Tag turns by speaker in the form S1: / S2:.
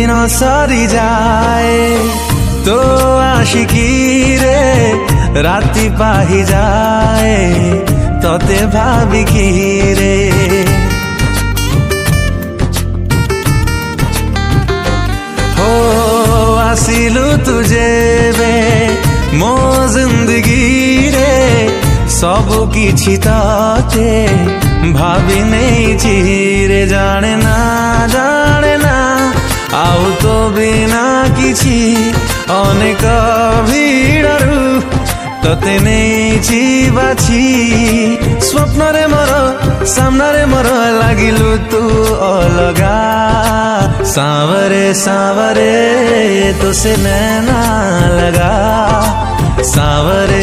S1: दिन सरी जाए तो आशिकी रे राति पाही जाए तोते भाभी की रे हो आसिलु तुझे बे मो जिंदगी रे सब किछि ताते भाभी नहीं चिरे जाने ना आउ तो बिना किछि अनेक भिड़रू तते नहीं बाछी स्वप्न रे मोर सामना रे मोर लागिलु तू अलगा सावरे सावरे तो से नैना लगा सावरे